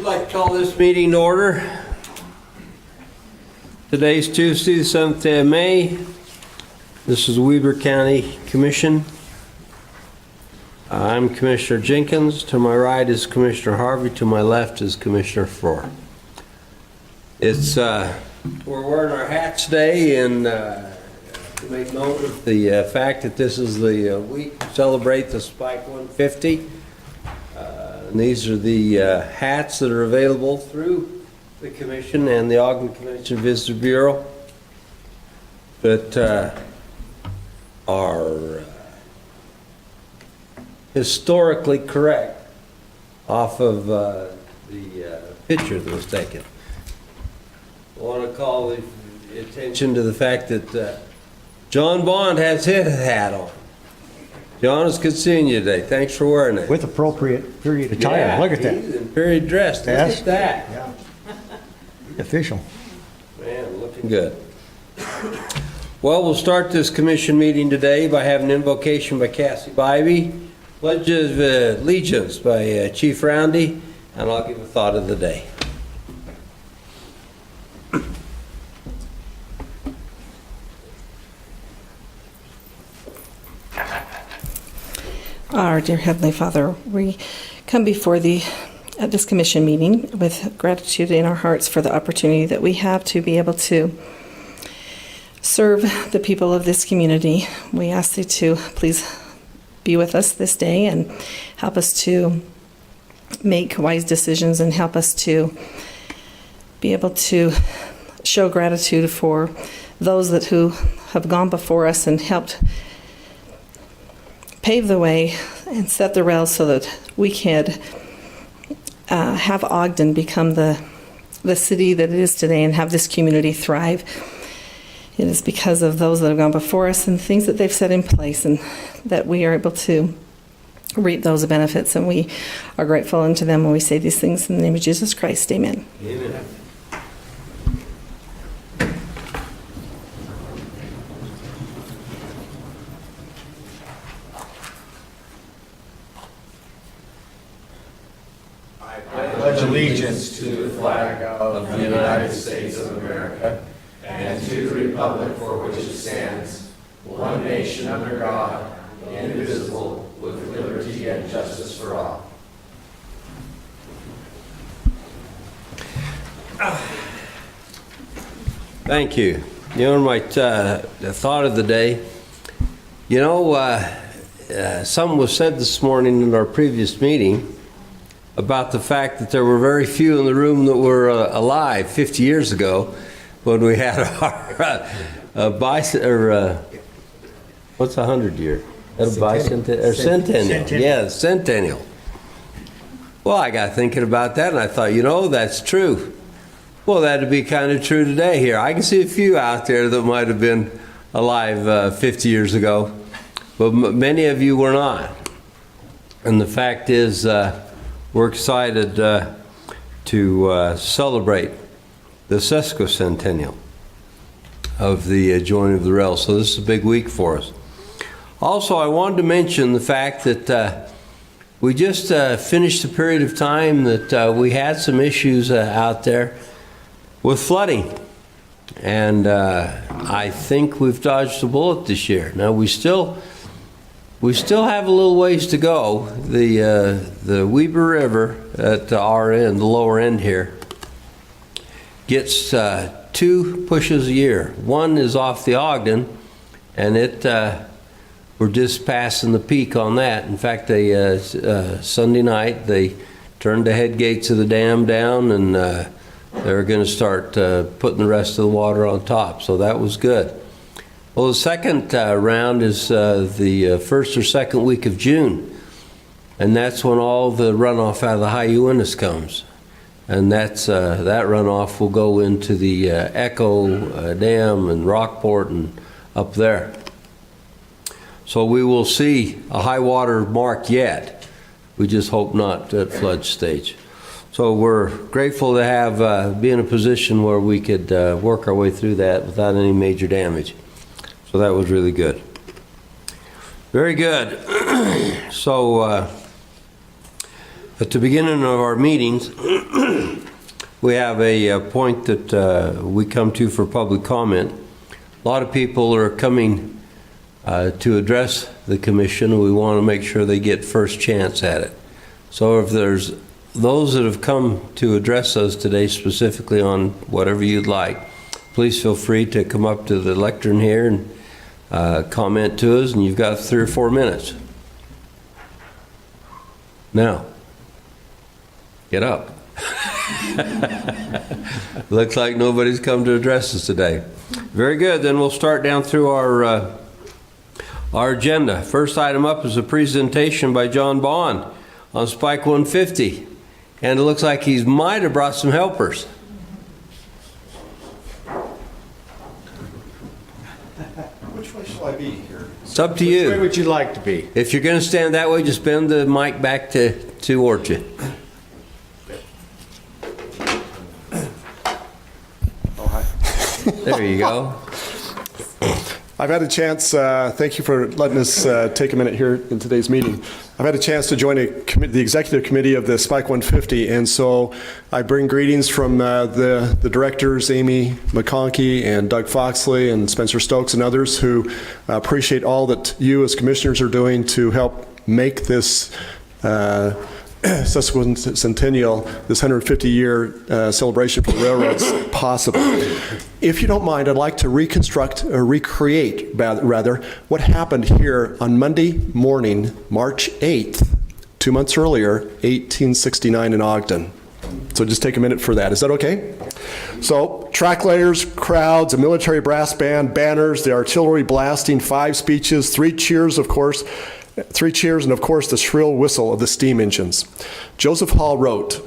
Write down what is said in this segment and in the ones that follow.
I'd like to call this meeting to order. Today's Tuesday, the 7th day of May. This is the Weber County Commission. I'm Commissioner Jenkins. To my right is Commissioner Harvey. To my left is Commissioner Farrar. We're wearing our hats today and to make note of the fact that this is the week to celebrate the Spike 150. And these are the hats that are available through the Commission and the Ogden Convention Visitor Bureau that are historically correct off of the picture that was taken. I want to call the attention to the fact that John Bond has his hat on. John, it's good seeing you today. Thanks for wearing it. With appropriate period attire. Yeah, Look at that. he's in period dressed. Yes. Look at that. Yeah. Official. Man, looking good. Well, we'll start this commission meeting today by having an invocation by Cassie Bybee, pledge of allegiance by Chief Roundy, and I'll give a thought of the day. Our dear Heavenly Father, we come before Thee at this commission meeting with gratitude in our hearts for the opportunity that we have to be able to serve the people of this community. We ask Thee to please be with us this day and help us to make wise decisions and help us to be able to show gratitude for those who have gone before us and helped pave the way and set the rails so that we can have Ogden become the city that it is today and have this community thrive. It is because of those that have gone before us and things that they've set in place, and that we are able to reap those benefits, and we are grateful unto them when we say these things in the name of Jesus Christ. Amen. Amen. Allegiance to the flag of the United States of America and to the republic for which it stands, one nation under God, indivisible, with liberty and justice for all. Thank you. You know, my thought of the day, you know, something was said this morning in our previous meeting about the fact that there were very few in the room that were alive 50 years ago when we had our what's 100 year? Centennial. Yeah, centennial. Well, I got thinking about that and I thought, you know, that's true. Well, that'd be kind of true today here. I can see a few out there that might have been alive 50 years ago, but many of you were not. And the fact is, we're excited to celebrate the sesquicentennial of the joining of the rails. So this is a big week for us. Also, I wanted to mention the fact that we just finished a period of time that we had some issues out there with flooding. And I think we've dodged a bullet this year. Now, we still have a little ways to go. The Weber River at our end, the lower end here, gets 2 pushes a year. One is off the Ogden, and we're just passing the peak on that. In fact, Sunday night they turned the head gates of the dam down, and they're going to start putting the rest of the water on top. So that was good. Well, the second round is the first or second week of June, and that's when all the runoff out of the High Uintas comes, and that runoff will go into the Echo Dam and Rockport and up there. So we will see a high water mark yet. We just hope not at flood stage. So we're grateful to have be in a position where we could work our way through that without any major damage. So that was really good. Very good. So At the beginning of our meetings, we have a point that we come to for public comment. A lot of people are coming to address the commission. We want to make sure they get first chance at it. So if there's those that have come to address us today specifically on whatever you'd like, please feel free to come up to the lectern here and comment to us, and you've got 3 or 4 minutes. Now, get up. Looks like nobody's come to address us today. Very good. Then we'll start down through our agenda. First item up is a presentation by John Bond on Spike 150. And it looks like he might have brought some helpers. Which way shall I be here? It's up to Where you. would you like to be? If you're going to stand that way, just bend the mic back towards you. Oh, hi. There you go. I've had a chance, thank you for letting us take a minute here in today's meeting. I've had a chance to join the executive committee of the Spike 150, and so I bring greetings from the directors, Amy McConkey and Doug Foxley and Spencer Stokes and others who appreciate all that you as commissioners are doing to help make this sesquicentennial, this 150-year celebration for the railroads possible. If you don't mind, I'd like to recreate rather, what happened here on Monday morning, March 8th, 2 months earlier, 1869 in Ogden. So just take a minute for that. Is that okay? So, track layers, crowds, a military brass band, banners, the artillery blasting, 5 speeches, 3 cheers, of course, 3 cheers, and of course the shrill whistle of the steam engines. Joseph Hall wrote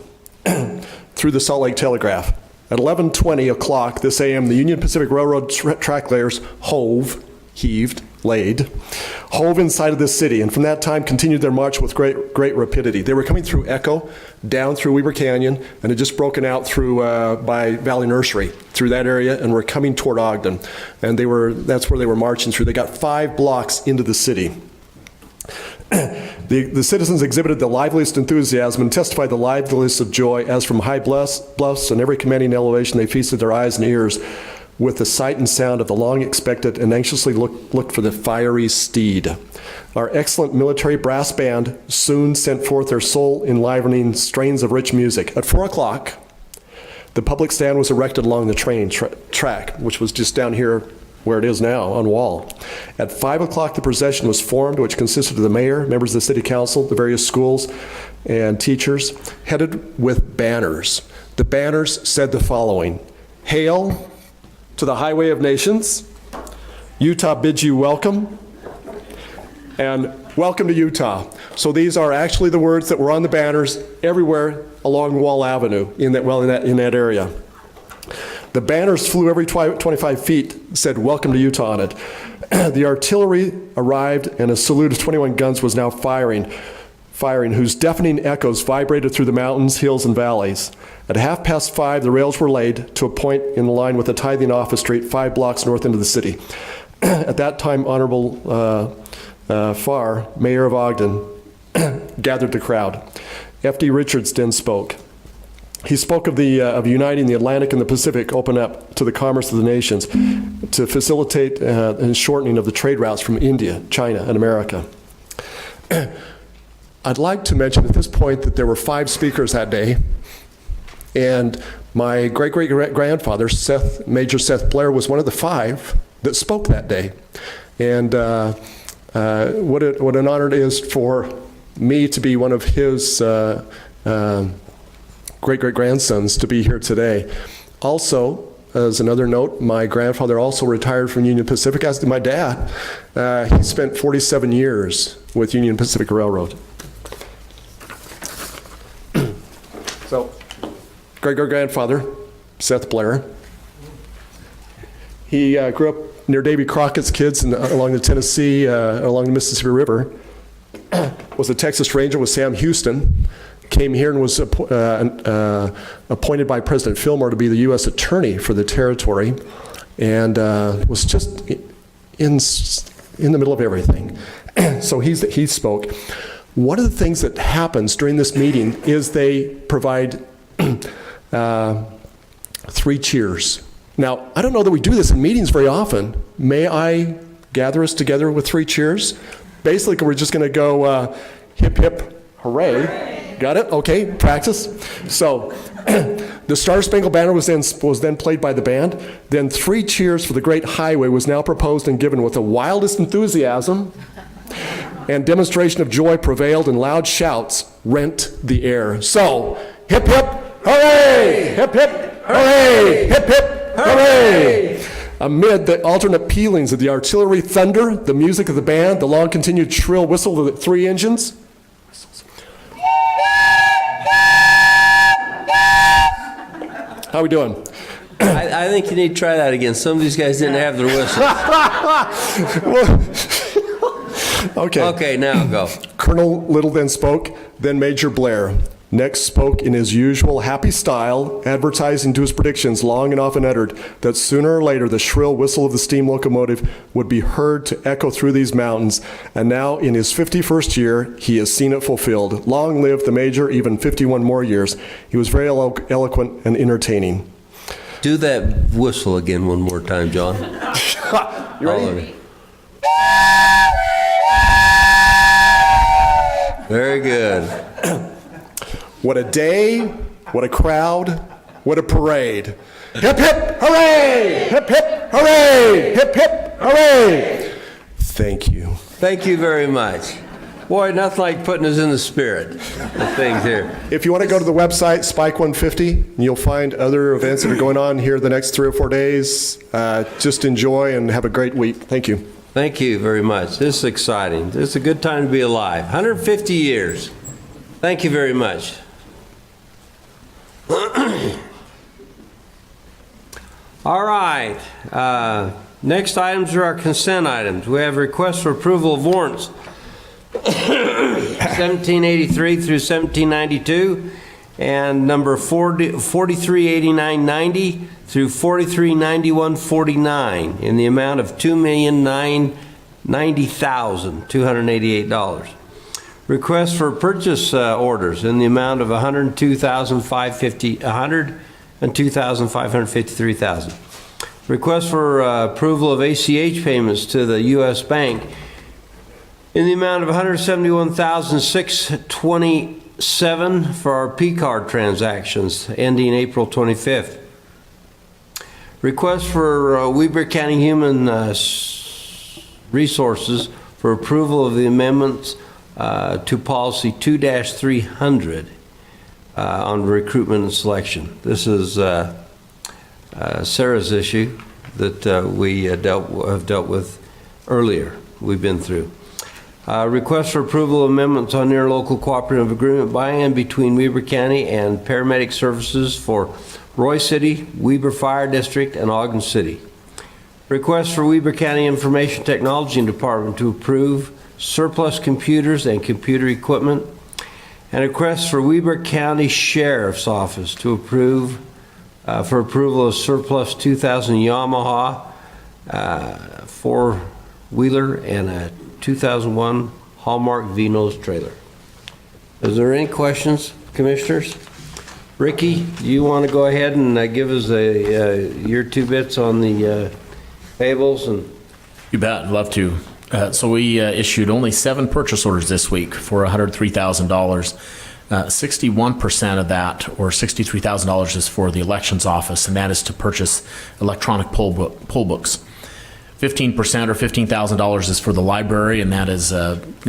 through the Salt Lake Telegraph, at 11:20 o'clock this a.m., the Union Pacific Railroad track layers heaved inside of this city, and from that time continued their march with great rapidity. They were coming through Echo, down through Weber Canyon, and had just broken out through by Valley Nursery, through that area, and were coming toward Ogden. And that's where they were marching through. They got 5 blocks into the city. The citizens exhibited the liveliest enthusiasm and testified the liveliest of joy as from high bluffs and every commanding elevation they feasted their eyes and ears with the sight and sound of the long-expected and anxiously looked for the fiery steed. Our excellent military brass band soon sent forth their soul-enlivening strains of rich music. At 4 o'clock, the public stand was erected along the train track, which was just down here where it is now, on Wall. At 5 o'clock, the procession was formed, which consisted of the mayor, members of the city council, the various schools, and teachers, headed with banners. The banners said the following: "Hail to the Highway of Nations. Utah bids you welcome." And "Welcome to Utah." So these are actually the words that were on the banners everywhere along Wall Avenue in that area. The banners flew every 25 feet, said "Welcome to Utah" on it. The artillery arrived, and a salute of 21 guns was now firing, whose deafening echoes vibrated through the mountains, hills, and valleys. At 5:30, the rails were laid to a point in line with the tithing office street 5 blocks north into the city. At that time, Honorable Farr, mayor of Ogden, gathered the crowd. F.D. Richards then spoke. He spoke of uniting the Atlantic and the Pacific, open up to the commerce of the nations, to facilitate and shortening of the trade routes from India, China, and America. I'd like to mention at this point that there were 5 speakers that day, and my great-great-grandfather, Major Seth Blair, was one of the 5 that spoke that day. And what an honor it is for me to be one of his great-great-grandsons to be here today. Also, as another note, my grandfather also retired from Union Pacific, as did my dad. He spent 47 years with Union Pacific Railroad. So, great-great-grandfather, Seth Blair. He grew up near Davy Crockett's kids along the Tennessee, along the Mississippi River. Was a Texas Ranger with Sam Houston. Came here and was appointed by President Fillmore to be the U.S. Attorney for the territory, and was just in the middle of everything. So he spoke. One of the things that happens during this meeting is they provide 3 cheers. Now, I don't know that we do this in meetings very often. May I gather us together with 3 cheers? Basically, we're just going to go hip, hip, hooray. Got it? Okay, practice. So, the Star Spangled Banner was then played by the band. Then 3 cheers for the Great Highway was now proposed and given with the wildest enthusiasm, and demonstration of joy prevailed, and loud shouts rent the air. So, hip, hip, hooray! Hip, hip, hooray! Hip, hip, hooray! Amid the alternate pealings of the artillery thunder, the music of the band, the long continued shrill whistle of the 3 engines, how we doing? I think you need to try that again. Some of these guys didn't have their whistles. Okay, now go. Colonel Little then spoke, then Major Blair. Next spoke in his usual happy style, advertising to his predictions long and often uttered that sooner or later the shrill whistle of the steam locomotive would be heard to echo through these mountains, and now in his 51st year he has seen it fulfilled. Long live the Major, even 51 more years. He was very eloquent and entertaining. Do that whistle again one more time, John. You ready? Very good. What a day, what a crowd, what a parade. Hip, hip, hooray! Hip, hip, hooray! Hip, hip, hooray! Thank you. Thank you very much. Boy, nothing like putting us in the spirit of things here. If you want to go to the website, Spike 150, you'll find other events that are going on here the next 3 or 4 days. Just enjoy and have a great week. Thank you. Thank you very much. This is exciting. This is a good time to be alive. 150 years. Thank you very much. All right. Next items are our consent items. We have requests for approval of warrants 1783 through 1792 and number 438990 through 439149 in the amount of $2,990,288. Requests for purchase orders in the amount of $102,553,000. Request for approval of ACH payments to the U.S. Bank in the amount of $171,627 for our P-card transactions ending April 25th. Request for Weber County Human Resources for approval of the amendments to policy 2-300 on recruitment and selection. This is Sarah's issue that we have dealt with earlier. We've been through. Request for approval of amendments on interlocal cooperative agreement by and between Weber County and paramedic services for Roy City, Weber Fire District, and Ogden City. Request for Weber County Information Technology Department to approve surplus computers and computer equipment, and a request for Weber County Sheriff's Office to approve for approval of surplus 2000 Yamaha 4-wheeler and a 2001 Hallmark V-nose trailer. Is there any questions, Commissioners? Ricky, you want to go ahead and give us your 2 bits on the payables? And you bet, I'd love to. So we issued only 7 purchase orders this week for $103,000. 61% of that, or $63,000, is for the elections office, and that is to purchase electronic poll books. 15% or $15,000 is for the library, and that is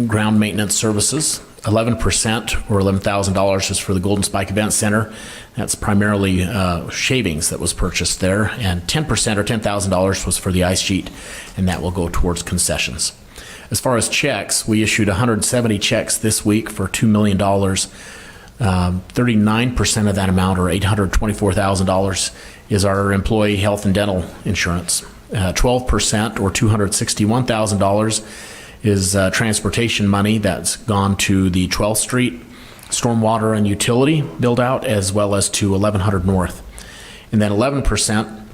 ground maintenance services. 11% or $11,000 is for the Golden Spike Event Center. That's primarily shavings that was purchased there. And 10% or $10,000 was for the ice sheet, and that will go towards concessions. As far as checks, we issued 170 checks this week for $2 million. 39% of that amount, or $824,000, is our employee health and dental insurance. 12% or $261,000 is transportation money that's gone to the 12th Street stormwater and utility build out, as well as to 1100 North. And then 11%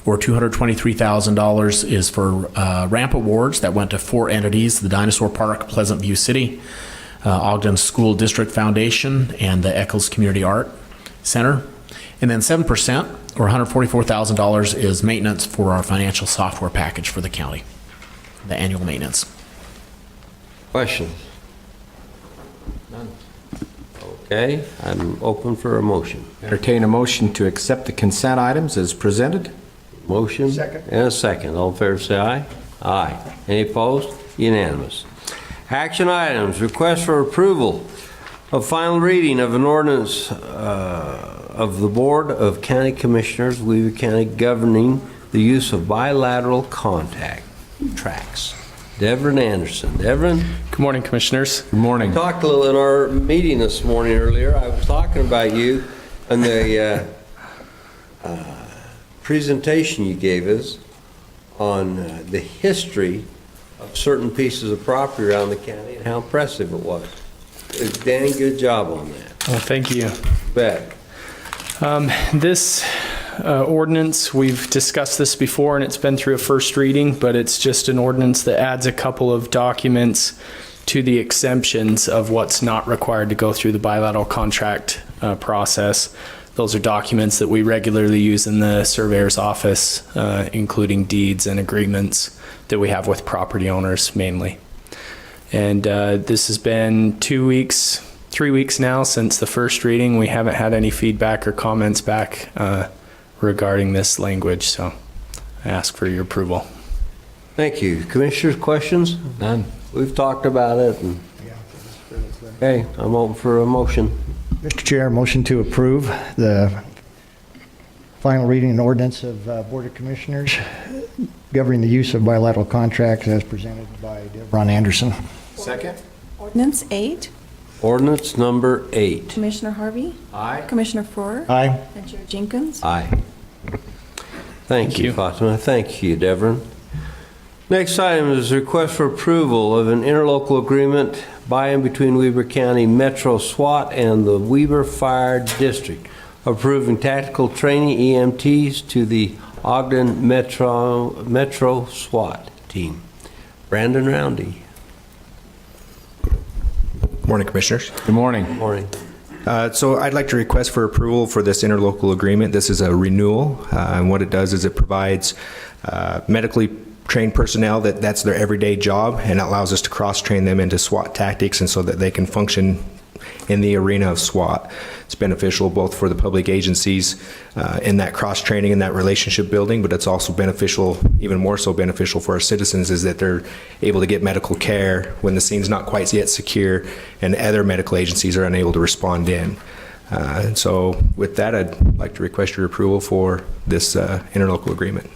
or $223,000 is for ramp awards that went to 4 entities: the Dinosaur Park, Pleasant View City, Ogden School District Foundation, and the Eccles Community Art Center. And then 7%, or $144,000, is maintenance for our financial software package for the county, the annual maintenance. Questions? None. Okay, I'm open for a motion. Entertain a motion to accept the consent items as presented. Motion? Second. And a second. All in favor, say aye. Aye. Any opposed? Unanimous. Action items, request for approval of final reading of an ordinance of the Board of County Commissioners, Weber County, governing the use of bilateral contact tracks. Devin Anderson. Devin? Good morning, Commissioners. Good morning. Talked a little in our meeting this morning earlier. I was talking about you and the presentation you gave us on the history of certain pieces of property around the county and how impressive it was. It was a dang good job on that. Well, thank you. Bet. This ordinance, we've discussed this before, and it's been through a first reading, but it's just an ordinance that adds a couple of documents to the exemptions of what's not required to go through the bilateral contract process. Those are documents that we regularly use in the surveyor's office, including deeds and agreements that we have with property owners mainly. And this has been 3 weeks now since the first reading. We haven't had any feedback or comments back regarding this language, so I ask for your approval. Thank you. Commissioners, questions? None. We've talked about it. And, okay, I'm open for a motion. Mr. Chair, motion to approve the final reading and ordinance of Board of Commissioners governing the use of bilateral contracts as presented by Devin Anderson. Second. Ordinance 8, Ordinance number 8. Commissioner Harvey, Aye. Commissioner Faur, Aye. and Chair Jenkins. Aye. Thank you, Fatima. Thank you, Devin. Next item is a request for approval of an interlocal agreement by and between Weber County Metro SWAT and the Weber Fire District, approving tactical training EMTs to the Ogden Metro SWAT team. Brandon Roundy. Morning, Commissioners. Good morning. Morning. So I'd like to request for approval for this interlocal agreement. This is a renewal, and what it does is it provides medically trained personnel that's their everyday job, and it allows us to cross-train them into SWAT tactics and so that they can function in the arena of SWAT. It's beneficial both for the public agencies in that cross-training and that relationship building, but it's also beneficial, even more so beneficial for our citizens, is that they're able to get medical care when the scene's not quite yet secure and other medical agencies are unable to respond in. And so with that, I'd like to request your approval for this interlocal agreement.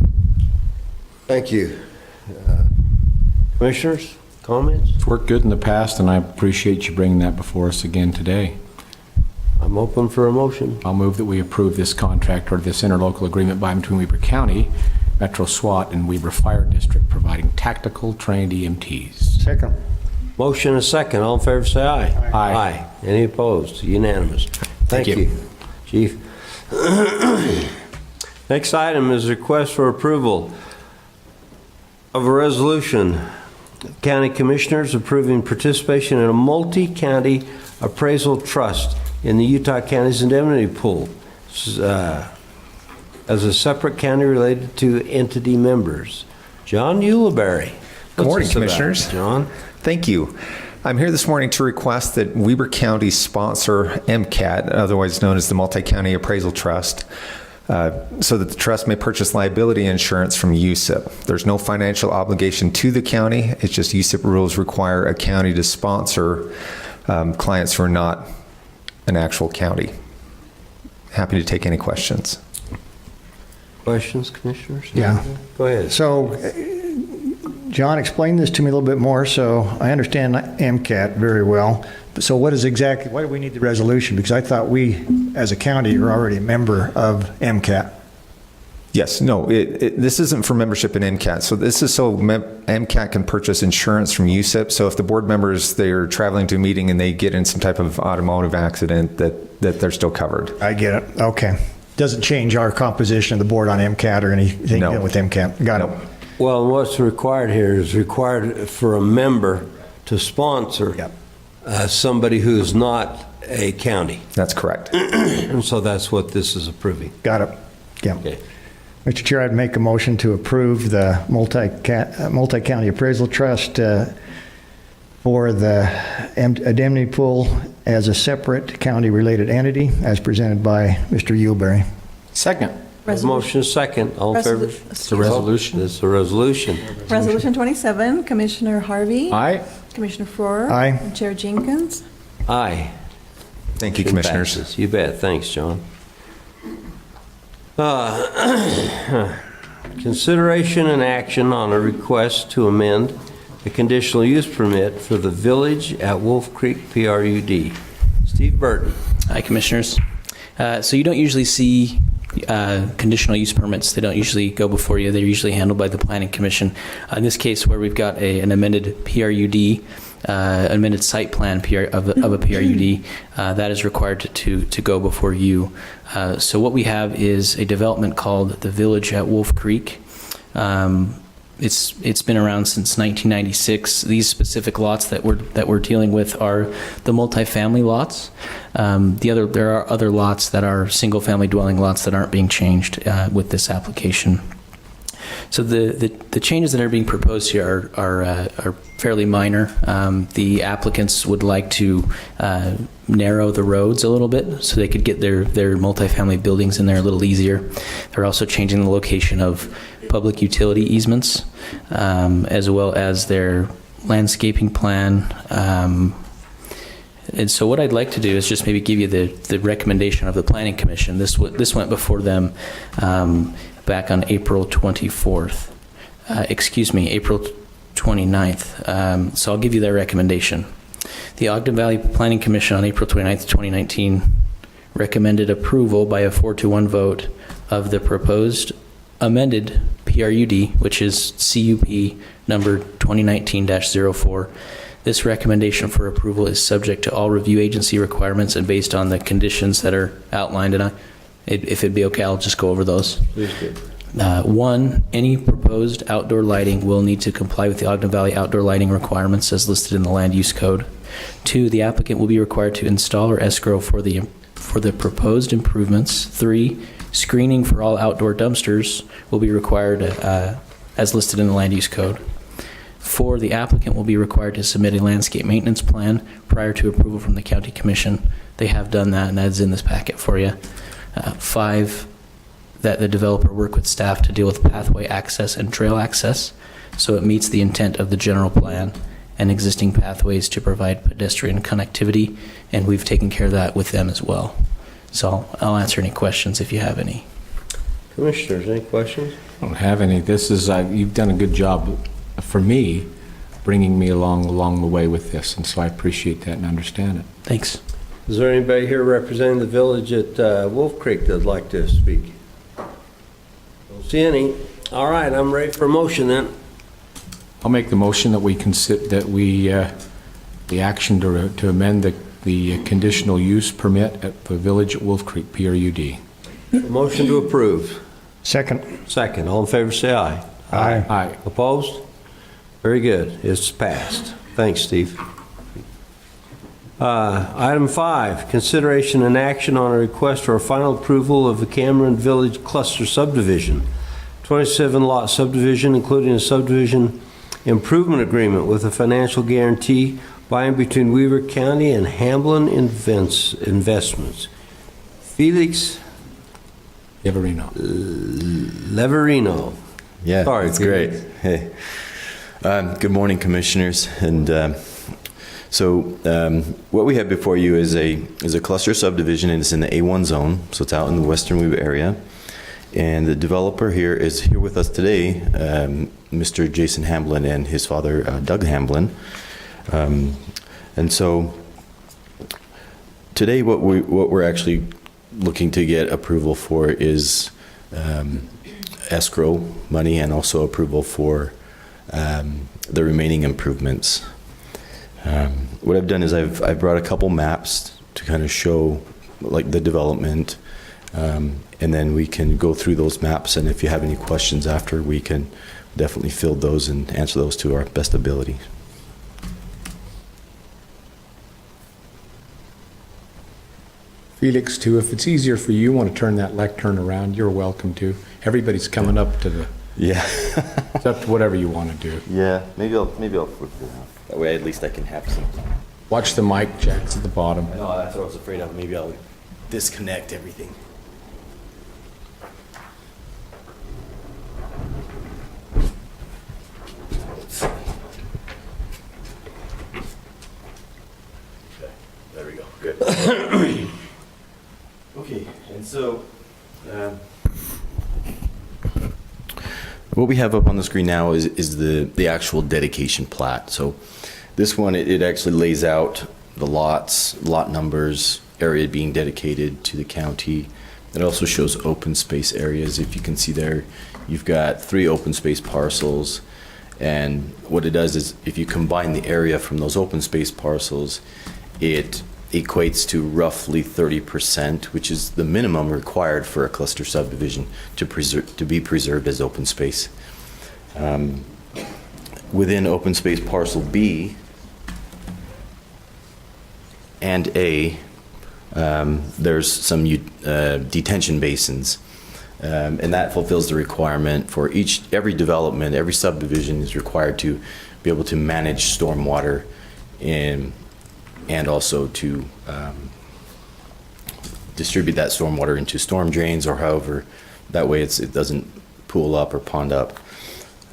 Thank you. Commissioners, comments? It's worked good in the past, and I appreciate you bringing that before us again today. I'm open for a motion. I'll move that we approve this contract or this interlocal agreement by and between Weber County, Metro SWAT, and Weber Fire District, providing tactical trained EMTs. Second. Motion and second. All in favor, say aye. Aye. Any opposed? Unanimous. Thank you. you, Chief. Next item is request for approval of a resolution, County Commissioners approving participation in a multi-county appraisal trust in the Utah County's indemnity pool as a separate county related to entity members. John Uleberry. Good morning, What's this about, Commissioners. John. Thank you. I'm here this morning to request that Weber County sponsor MCAT, otherwise known as the Multi-County Appraisal Trust, so that the trust may purchase liability insurance from USIP. There's no financial obligation to the county. It's just USIP rules require a county to sponsor clients who are not an actual county. Happy to take any questions. Questions, Commissioners? Yeah. Go ahead. So, John, explain this to me a little bit more. So I understand MCAT very well. So what is exactly, why do we need the resolution? Because I thought we, as a county, are already a member of MCAT. Yes, no, this isn't for membership in MCAT. So this is so MCAT can purchase insurance from USIP. So if the board members, they're traveling to a meeting and they get in some type of automotive accident, that they're still covered. I get it. Okay. Doesn't change our composition of the board on MCAT or anything No. with MCAT. Got it. Well, what's required here is required for a member to sponsor. Yep. somebody who's not a county. That's correct. And so that's what this is approving. Got it. Yeah. Okay. Mr. Chair, I'd make a motion to approve the multi-county appraisal trust for the indemnity pool as a separate county-related entity as presented by Mr. Uleberry. Second. Motion second. All in favor? It's a resolution. It's a resolution. Resolution 27, Commissioner Harvey. Aye. Commissioner Faur. Aye. And Chair Jenkins. Aye. Thank you, It Commissioners. passes. You bet. Thanks, John. Consideration and action on a request to amend the conditional use permit for the Village at Wolf Creek PRUD. Steve Burton. Hi, Commissioners. So you don't usually see conditional use permits. They don't usually go before you. They're usually handled by the Planning Commission. In this case, where we've got an amended PRUD, amended site plan of a PRUD, that is required to go before you. So what we have is a development called the Village at Wolf Creek. It's been around since 1996. These specific lots that we're dealing with are the multifamily lots. There are other lots that are single-family dwelling lots that aren't being changed with this application. So the changes that are being proposed here are fairly minor. The applicants would like to narrow the roads a little bit so they could get their multifamily buildings in there a little easier. They're also changing the location of public utility easements, as well as their landscaping plan. And so what I'd like to do is just maybe give you the recommendation of the Planning Commission. This went before them back on April 24th. April 29th. So I'll give you their recommendation. The Ogden Valley Planning Commission on April 29th, 2019 recommended approval by a 4-1 vote of the proposed amended PRUD, which is CUP number 2019-04. This recommendation for approval is subject to all review agency requirements and based on the conditions that are outlined. And if it'd be okay, I'll just go over those. Please do. 1, any proposed outdoor lighting will need to comply with the Ogden Valley outdoor lighting requirements as listed in the land use code. 2, the applicant will be required to install or escrow for the proposed improvements. 3, screening for all outdoor dumpsters will be required as listed in the land use code. 4, the applicant will be required to submit a landscape maintenance plan prior to approval from the County Commission. They have done that, and that's in this packet for you. 5, that the developer work with staff to deal with pathway access and trail access so it meets the intent of the general plan and existing pathways to provide pedestrian connectivity, and we've taken care of that with them as well. So I'll answer any questions if you have any. Commissioners, any questions? I don't have any. This is, you've done a good job for me, bringing me along the way with this, and so I appreciate that and understand it. Thanks. Is there anybody here representing the Village at Wolf Creek that'd like to speak? Don't see any. All right, I'm ready for a motion then. I'll make the motion that we consider the action to amend the conditional use permit at the Village at Wolf Creek PRUD. A motion to approve. Second. Second. All in favor, say aye. Aye. Aye. Opposed? Very good. It's passed. Thanks, Steve. Item 5, consideration and action on a request for a final approval of the Cameron Village Cluster Subdivision. 27-lot subdivision, including a subdivision improvement agreement with a financial guarantee by and between Weber County and Hamblin Investments. Felix Leverino. Yeah, Sorry, it's Peter. great. Hey, good morning, commissioners. And what we have before you is a cluster subdivision, and it's in the A1 zone, so it's out in the western Weber area. And the developer here is here with us today, Mr. Jason Hamblin and his father, Doug Hamblin. And so today, what we're actually looking to get approval for is escrow money and also approval for the remaining improvements. What I've done is I've brought a couple maps to kind of show like the development, and then we can go through those maps, and if you have any questions after, we can definitely field those and answer those to our best ability. Felix, too, if it's easier for you, want to turn that lectern around, you're welcome to. Everybody's coming up to the, Yeah. it's up to whatever you want to do. Yeah, maybe I'll flip it around. That way at least I can have some. Watch the mic jacks at the bottom. No, that's what I was afraid of. Maybe I'll disconnect everything. Okay, there we go. Good. Okay, and so what we have up on the screen now is the actual dedication plat. So this one, it actually lays out the lots, lot numbers, area being dedicated to the county. It also shows open space areas. If you can see there, you've got 3 open space parcels. And what it does is if you combine the area from those open space parcels, it equates to roughly 30%, which is the minimum required for a cluster subdivision to be preserved as open space. Within open space parcel B and A, there's some detention basins, and that fulfills the requirement for every development. Every subdivision is required to be able to manage stormwater and also to distribute that stormwater into storm drains, or however, that way it doesn't pool up or pond up.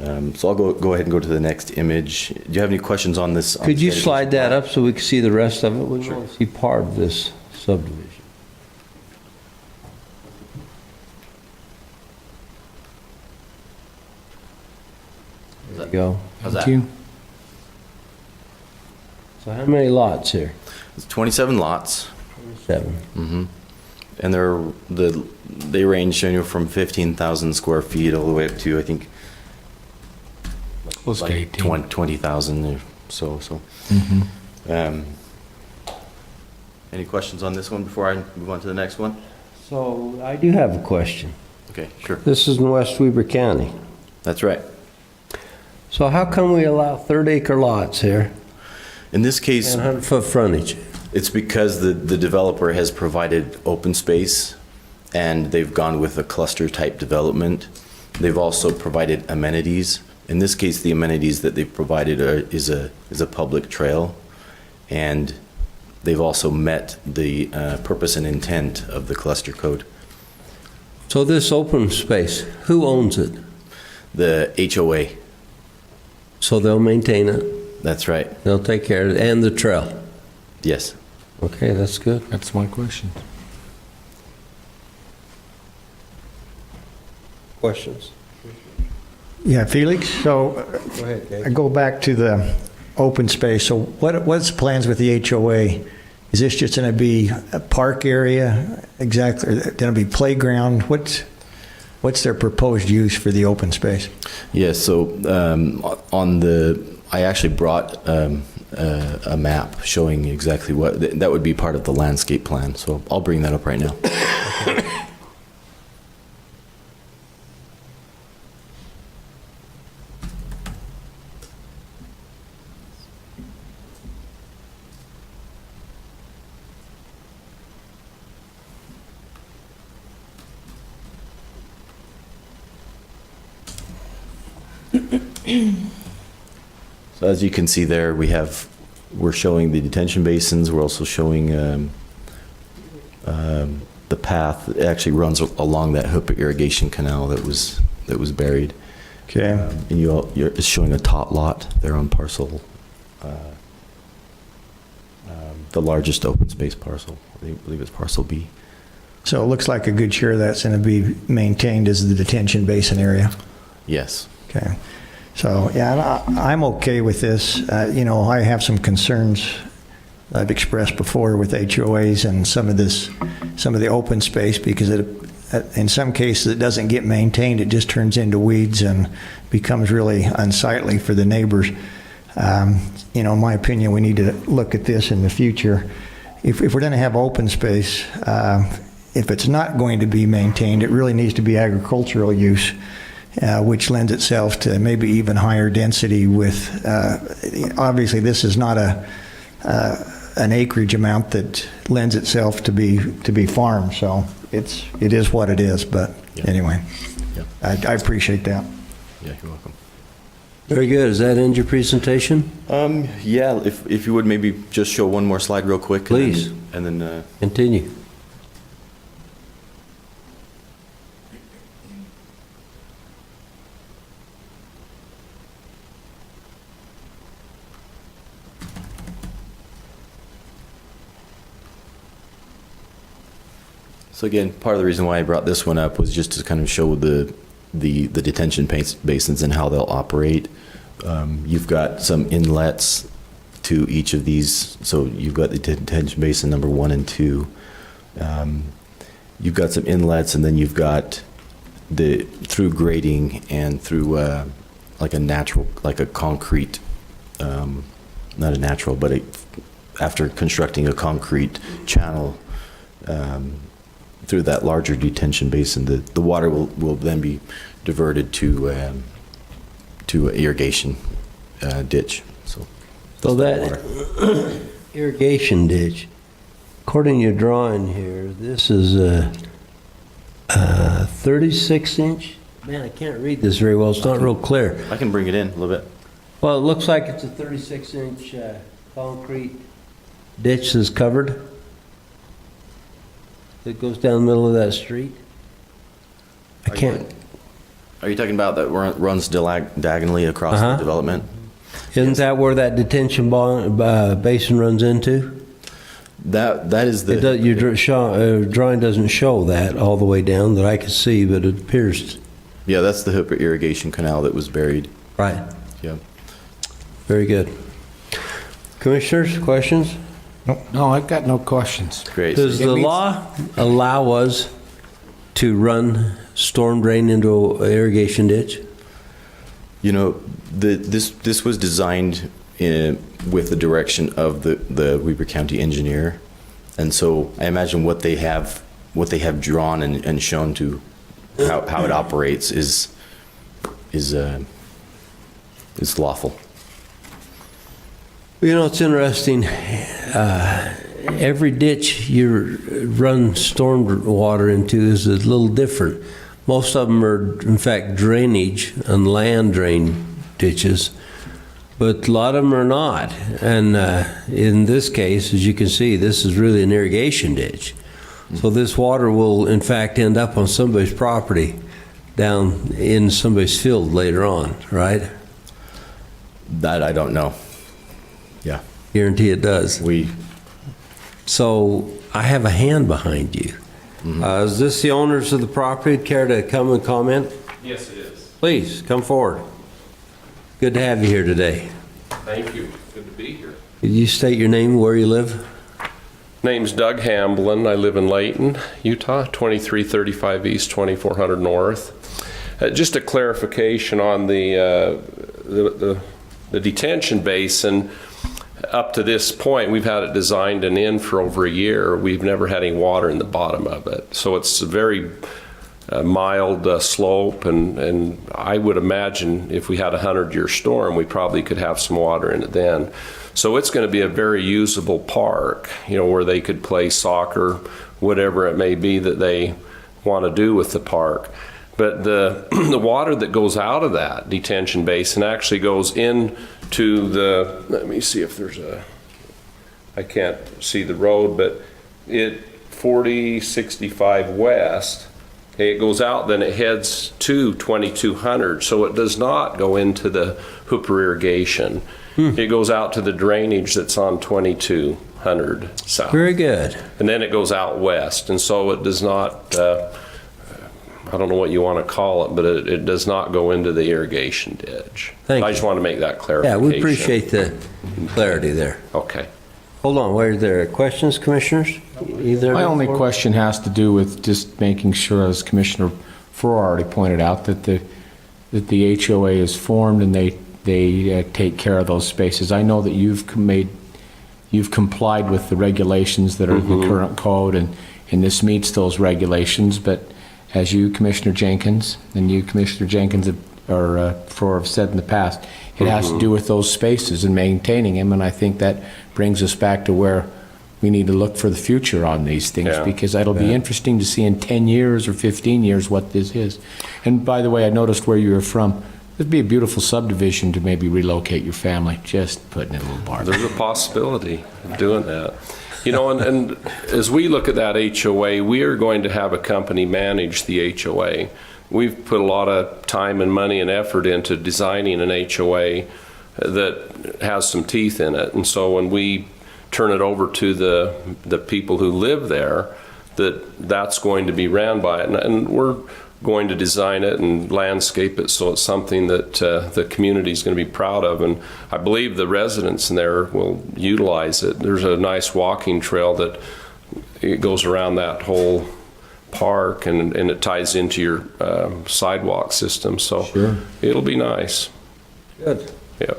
So I'll go ahead and go to the next image. Do you have any questions on this? Could you slide that up so we can see the rest of it? We want to see part of this subdivision. There you go. How's that? Thank you. So how many lots here? It's 27 lots. 7. Mm-hmm. And they range from 15,000 square feet all the way up to, I think, Close to 18. 20,000 or so. Mhm. Any questions on this one before I move on to the next one? So I do have a question. Okay, sure. This is in West Weber County. That's right. So how come we allow 30-acre lots here In this case, and 100-foot frontage? it's because the developer has provided open space and they've gone with a cluster type development. They've also provided amenities. In this case, the amenities that they've provided is a public trail, and they've also met the purpose and intent of the cluster code. So this open space, who owns it? The HOA. So they'll maintain it, That's right. they'll take care of it, and the trail. Yes. Okay, that's good. That's my question. Questions? Yeah, Felix, so Go ahead, I Dave. go back to the open space. So what's the plans with the HOA? Is this just going to be a park area? Exactly. Going to be playground? What's their proposed use for the open space? Yes. So I actually brought a map showing exactly what that would be part of the landscape plan. So I'll bring that up right now. So as you can see there, we're showing the detention basins. We're also showing the path. It actually runs along that Hoopa irrigation canal that was buried. Okay. And you're showing a tot lot there on parcel, the largest open space parcel. I believe it's parcel B. So it looks like a good share of that's going to be maintained as the detention basin area. Yes. Okay. So, yeah, I'm okay with this. I have some concerns I've expressed before with HOAs and some of the open space, because in some cases it doesn't get maintained. It just turns into weeds and becomes really unsightly for the neighbors. In my opinion, we need to look at this in the future. If we're going to have open space, if it's not going to be maintained, it really needs to be agricultural use. Which lends itself to maybe even higher density with, obviously this is not a an acreage amount that lends itself to be farmed. So it is what it is. But anyway, I appreciate that. Yeah, you're welcome. Very good. Does that end your presentation? Yeah, if you would maybe just show one more slide real quick. Please. And then Continue. So again, part of the reason why I brought this one up was just to kind of show the detention basins and how they'll operate. You've got some inlets to each of these. So you've got the detention basin number 1 and 2. You've got some inlets, and then you've got through grading and through like a concrete, not a natural, but after constructing a concrete channel through that larger detention basin, the water will then be diverted to an irrigation ditch. So that irrigation ditch, according to your drawing here, this is a 36-inch. Man, I can't read this very well. It's not real clear. I can bring it in a little bit. Well, it looks like it's a 36-inch concrete ditch that's covered. That goes down the middle of that street. I can't. Are you talking about that runs diagonally across the development? Isn't that where that detention basin runs into? That is the. Your drawing doesn't show that all the way down that I can see, but it appears. Yeah, that's the Hooper irrigation canal that was buried. Right. Yeah. Very good. Commissioners, questions? No, I've got no questions. Great. Does the law allow us to run storm drain into an irrigation ditch? You know, this was designed with the direction of the Weber County engineer, and so I imagine what they have drawn and shown to how it operates is lawful. You know, it's interesting. Every ditch you run storm water into is a little different. Most of them are, in fact, drainage and land drain ditches, but a lot of them are not. And in this case, as you can see, this is really an irrigation ditch. So this water will, in fact, end up on somebody's property down in somebody's field later on, right? That I don't know. Yeah. Guarantee it does. So I have a hand behind you. Mm-hmm. Is this the owners of the property? Care to come and comment? Yes, it is. Please, come forward. Good to have you here today. Thank you. Good to be here. Could you state your name, where you live? Name's Doug Hamblin. I live in Layton, Utah, 2335 East, 2400 North. Just a clarification on the detention basin. Up to this point, we've had it designed and in for over a year. We've never had any water in the bottom of it. So it's a very mild slope, and I would imagine if we had a 100-year storm, we probably could have some water in it then. So it's going to be a very usable park, you know, where they could play soccer, whatever it may be that they want to do with the park. But the water that goes out of that detention basin actually goes into the, let me see if there's I can't see the road, but 4065 West, it goes out, then it heads to 2200. So it does not go into the Hooper irrigation. It goes out to the drainage that's on 2200 South. Very good. And then it goes out west. And so it does not, I don't know what you want to call it, but it does not go into the irrigation ditch. Thank you. I just want to make that clarification. Yeah, we appreciate the clarity there. Okay. Hold on, were there questions, commissioners? My only question has to do with just making sure, as Commissioner Farrar already pointed out, that the HOA is formed and they take care of those spaces. I know that you've complied with the regulations that are in the current code, and this meets those regulations, but as you, Commissioner Jenkins, and you, Commissioner Jenkins, have Flora have said in the past. It has to do with those spaces and maintaining them, and I think that brings us back to where we need to look for the future on these things, because it'll be interesting to see in 10 years or 15 years what this is. And by the way, I noticed where you were from. It'd be a beautiful subdivision to maybe relocate your family, just putting in a little bar. There's a possibility of doing that. You know, and as we look at that HOA, we are going to have a company manage the HOA. We've put a lot of time and money and effort into designing an HOA that has some teeth in it. And so when we turn it over to the people who live there, that's going to be ran by it. And we're going to design it and landscape it so it's something that the community is going to be proud of. And I believe the residents in there will utilize it. There's a nice walking trail that it goes around that whole park, and it ties into your sidewalk system. So it'll be nice. Good. Yeah.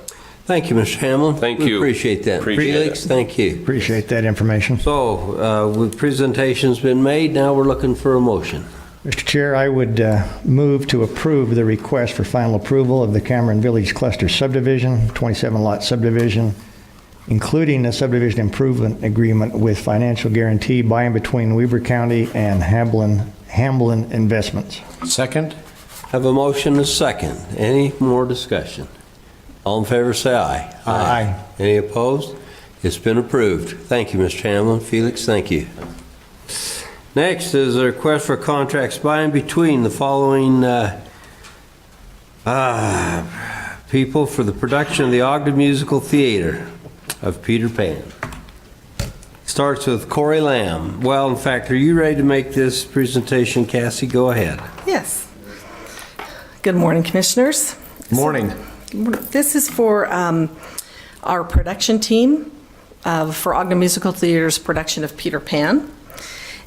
Thank you, Mr. Hamlin. Thank We you. appreciate that. Appreciate Felix, it. thank you. Appreciate that information. So, with presentations been made, now we're looking for a motion. Mr. Chair, I would move to approve the request for final approval of the Cameron Village Cluster subdivision, 27-lot subdivision, including a subdivision improvement agreement with financial guarantee by and between Weber County and Hamblin Investments. Second? Have a motion and a second. Any more discussion? All in favor, say aye. Aye. Any opposed? It's been approved. Thank you, Mr. Hamlin. Felix, thank you. Next is a request for contracts by and between the following people for the production of the Ogden Musical Theater of Peter Pan. Starts with Corey Lamb. Well, in fact, are you ready to make this presentation, Cassie? Go ahead. Yes. Good morning, Commissioners. Morning. This is for our production team for Ogden Musical Theater's production of Peter Pan.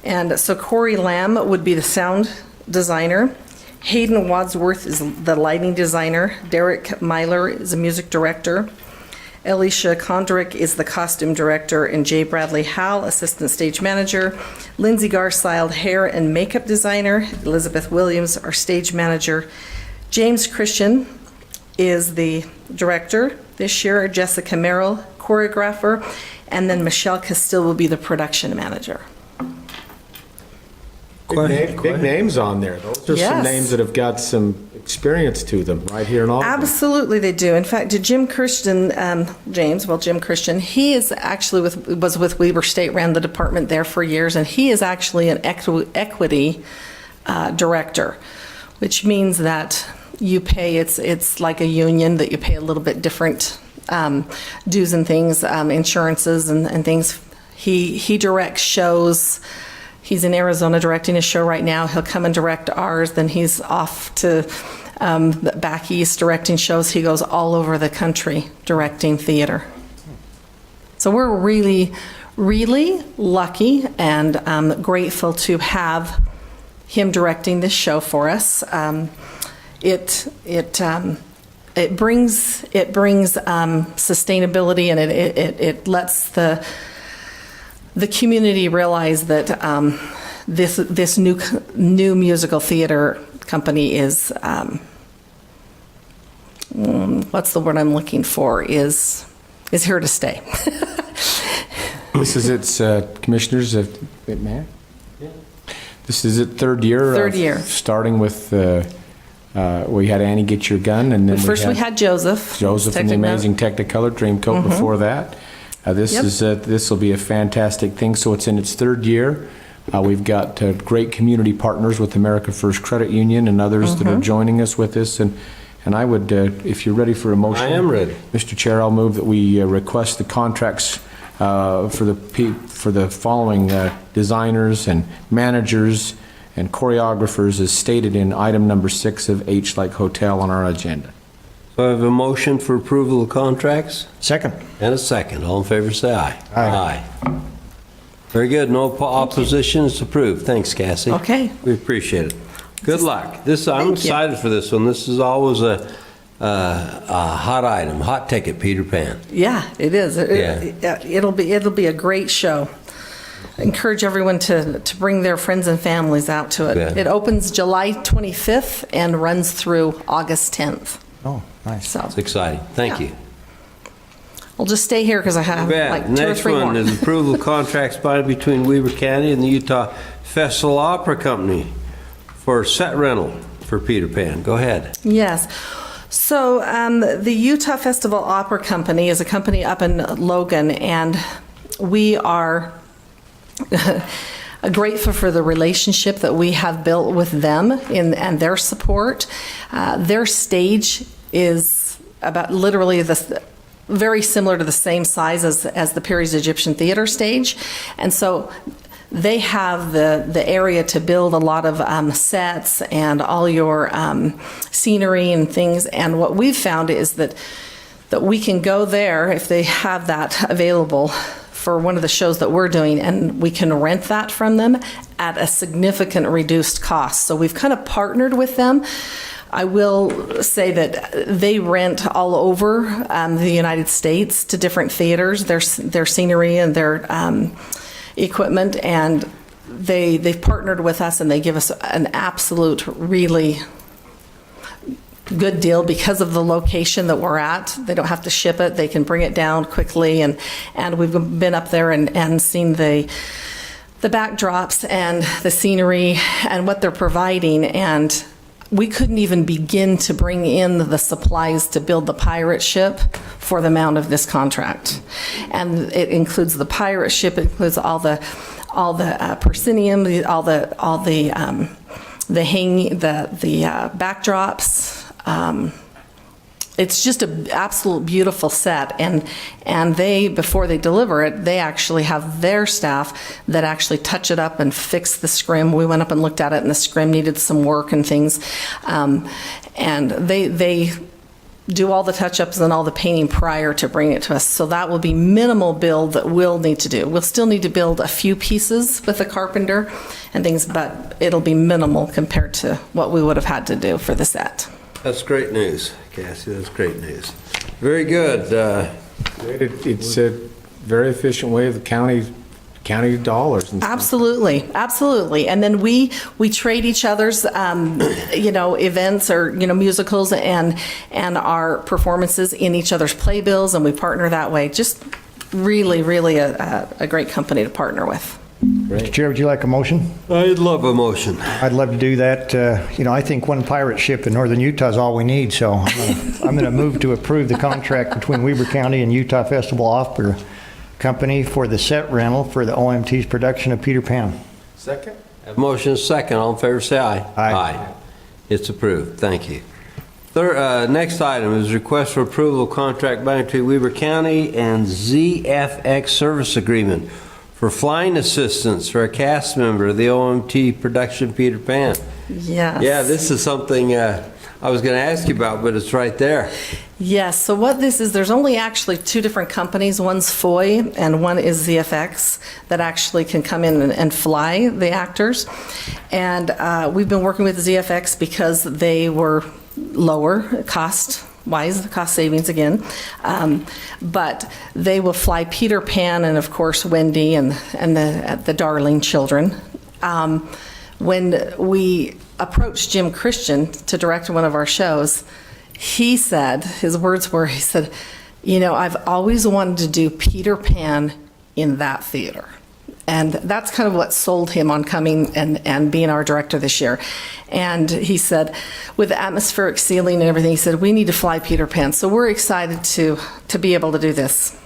And so Corey Lamb would be the sound designer. Hayden Wadsworth is the lighting designer. Derek Myler is a music director. Alicia Kondrick is the costume director, and Jay Bradley Howell, assistant stage manager. Lindsay Garside, hair and makeup designer. Elizabeth Williams, our stage manager. James Christian is the director this year. Jessica Merrill, choreographer. And then Michelle Castile will be the production manager. Big names on there. Those are some names that have got some experience to them right here in Ogden. Absolutely, they do. In fact, Jim Christian, Jim Christian, he is actually was with Weber State, ran the department there for years, and he is actually an equity director, which means that you pay, it's like a union, that you pay a little bit different dues and things, insurances and things. He directs shows. He's in Arizona directing a show right now. He'll come and direct ours. Then he's off to back east directing shows. He goes all over the country directing theater. So we're really, really lucky and grateful to have him directing this show for us. It brings sustainability, and it lets the community realize that this new musical theater company is what's the word I'm looking for, is here to stay. This is its commissioners of man. This is its third year. Third year. Starting with we had Annie Get Your Gun, and then we had Joseph. Joseph and the Amazing Technicolor Dreamcoat before that. This will be a fantastic thing. So it's in its third year. We've got great community partners with America First Credit Union and others that are joining us with this. And I would, if you're ready for a motion. I am ready. Mr. Chair, I'll move that we request the contracts for the following designers and managers and choreographers as stated in item number 6 of H like Hotel on our agenda. So I have a motion for approval of contracts? Second. And a second. All in favor, say aye. Aye. Very good. No opposition. It's approved. Thanks, Cassie. Okay. We appreciate it. Good luck. I'm excited for this one. This is always a hot item, hot ticket, Peter Pan. Yeah, it is. It'll be a great show. encourage everyone to bring their friends and families out to it. Yeah. It opens July 25th and runs through August 10th. Oh, nice. So It's exciting. Thank you. I'll just stay here because I have like 2 or Next 3 one more. is approval of contracts signed between Weber County and the Utah Festival Opera Company for set rental for Peter Pan. Go ahead. Yes. So the Utah Festival Opera Company is a company up in Logan, and we are grateful for the relationship that we have built with them and their support. Their stage is about literally very similar to the same size as the Perry's Egyptian Theater stage, and so they have the area to build a lot of sets and all your scenery and things. And what we've found is that we can go there if they have that available for one of the shows that we're doing, and we can rent that from them at a significant reduced cost. So we've kind of partnered with them. I will say that they rent all over the United States to different theaters, their scenery and their equipment, and they've partnered with us, and they give us an absolute really good deal because of the location that we're at. They don't have to ship it. They can bring it down quickly, and we've been up there and seen the backdrops and the scenery and what they're providing, and we couldn't even begin to bring in the supplies to build the pirate ship for the amount of this contract. And it includes the pirate ship, it includes all the proscenium, all the backdrops. It's just an absolute beautiful set, and they, before they deliver it, they actually have their staff that actually touch it up and fix the scrim. We went up and looked at it, and the scrim needed some work and things, and they do all the touch-ups and all the painting prior to bringing it to us. So that will be minimal build that we'll need to do. We'll still need to build a few pieces with a carpenter and things, but it'll be minimal compared to what we would have had to do for the set. That's great news, Cassie. That's great news. Very good. It's a very efficient way of the county dollars. And stuff. Absolutely. And then we trade each other's, events or, musicals and our performances in each other's playbills, and we partner that way. Just really, really a great company to partner with. Mr. Chair, would you like a motion? I'd love a motion. I'd love to do that. I think one pirate ship in northern Utah is all we need, so I'm going to move to approve the contract between Weber County and Utah Festival Opera Company for the set rental for the OMT's production of Peter Pan. Second? Have motion second. All in favor, say aye. Aye. It's approved. Thank you. Next item is request for approval of contract between Weber County and ZFX service agreement for flying assistance for a cast member of the OMT production Peter Pan. Yes. Yeah, this is something I was going to ask you about, but it's right there. Yes, so what this is, there's only actually 2 different companies. One's FOI and one is ZFX that actually can come in and fly the actors. And we've been working with ZFX because they were lower cost-wise, cost savings again. But they will fly Peter Pan and, of course, Wendy and the Darling children. When we approached Jim Christian to direct one of our shows, he said, his words were, he said, I've always wanted to do Peter Pan in that theater. And that's kind of what sold him on coming and being our director this year. And he said, with the atmospheric ceiling and everything, he said, we need to fly Peter Pan. So we're excited to be able to do this.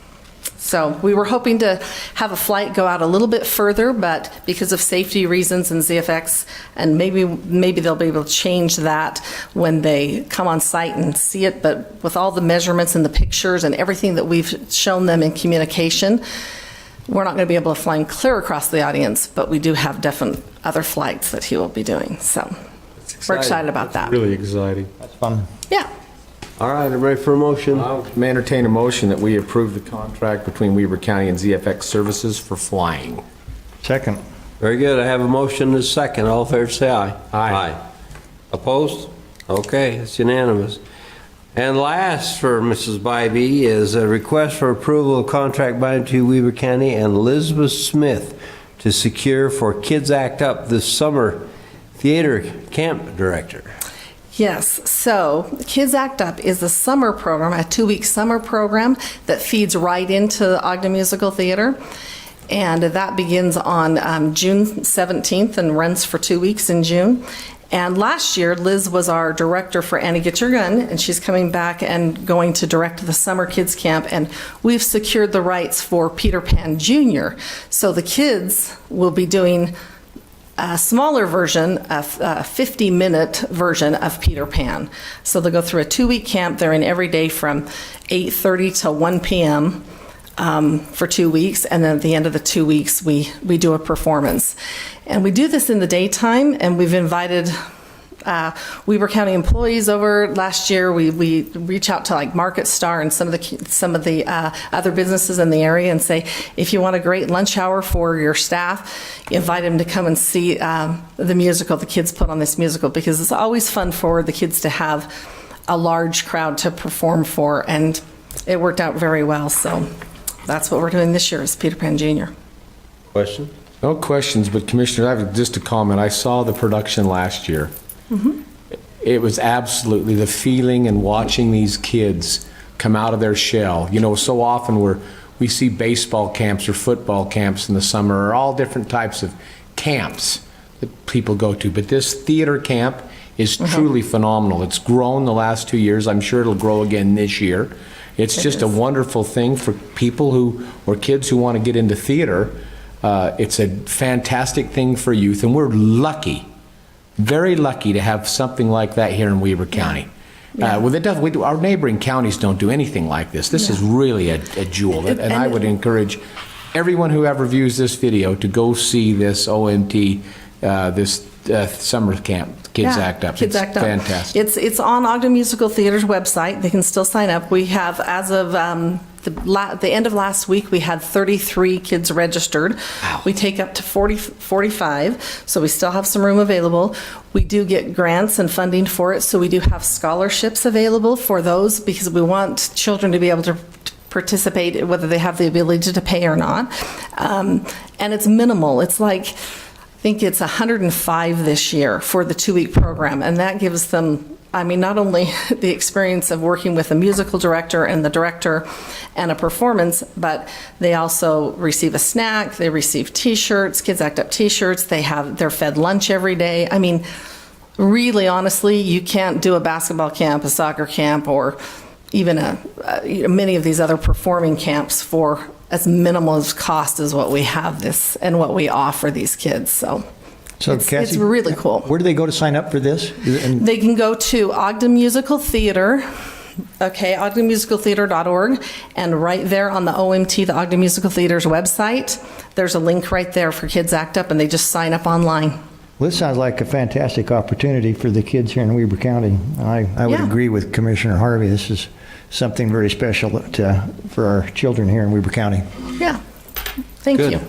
So we were hoping to have a flight go out a little bit further, but because of safety reasons and ZFX, and maybe they'll be able to change that when they come on site and see it. But with all the measurements and the pictures and everything that we've shown them in communication, we're not going to be able to fly him clear across the audience, but we do have definite other flights that he will be doing. So we're excited about that. Really exciting. That's fun. Yeah. All right, I'm ready for a motion. I'll entertain a motion that we approve the contract between Weber County and ZFX Services for flying. Second. Very good. I have a motion and a second. All in favor, say aye. Aye. Opposed? Okay, it's unanimous. And last for Mrs. Bybee is a request for approval of contract between Weber County and Elizabeth Smith to secure for Kids Act Up this summer theater camp director. Yes, so Kids Act Up is a summer program, a 2-week summer program that feeds right into Ogden Musical Theater. And that begins on June 17th and runs for 2 weeks in June. And last year, Liz was our director for Annie Get Your Gun, and she's coming back and going to direct the summer kids camp. And we've secured the rights for Peter Pan Jr. So the kids will be doing a smaller version, a 50-minute version of Peter Pan. So they'll go through a 2-week camp. They're in every day from 8:30 to 1 p.m. For 2 weeks, and then at the end of the 2 weeks, we do a performance. And we do this in the daytime, and we've invited Weber County employees over. Last year, we reach out to like Market Star and some of the other businesses in the area and say, if you want a great lunch hour for your staff, invite them to come and see the musical, the kids put on this musical, because it's always fun for the kids to have a large crowd to perform for, and it worked out very well. So that's what we're doing this year is Peter Pan Jr. Question? No questions, but Commissioner, I have just a comment. I saw the production last year. Mm-hmm. It was absolutely the feeling and watching these kids come out of their shell. You know, so often we see baseball camps or football camps in the summer, or all different types of camps that people go to. But this theater camp is truly phenomenal. It's grown the last 2 years. I'm sure it'll grow again this year. It's just a wonderful thing for people or kids who want to get into theater. It's a fantastic thing for youth, and we're lucky, very lucky to have something like that here in Weber County. Our neighboring counties don't do anything like this. This is really a jewel, and I would encourage everyone who ever views this video to go see this OMT, this summer camp. Kids Act Up. Kids Act Up. Fantastic. It's on Ogden Musical Theater's website. They can still sign up. We have, as of the end of last week, we had 33 kids registered. Wow. We take up to 45, so we still have some room available. We do get grants and funding for it, so we do have scholarships available for those, because we want children to be able to participate, whether they have the ability to pay or not. And it's minimal. It's like, I think it's 105 this year for the 2-week program, and that gives them, I mean, not only the experience of working with a musical director and the director and a performance, but they also receive a snack, they receive t-shirts, Kids Act Up t-shirts, they're fed lunch every day. I mean, really, honestly, you can't do a basketball camp, a soccer camp, or even many of these other performing camps for as minimal as cost as what we have this and what we offer these kids. So Cassie, it's really cool. Where do they go to sign up for this? They can go to Ogden Musical Theater, ogdenmusicaltheater.org, and right there on the OMT, the Ogden Musical Theater's website, there's a link right there for Kids Act Up, and they just sign up online. Well, this sounds like a fantastic opportunity for the kids here in Weber County. I would agree with Commissioner Harvey. This is something very special for our children here in Weber County. Yeah. Thank you.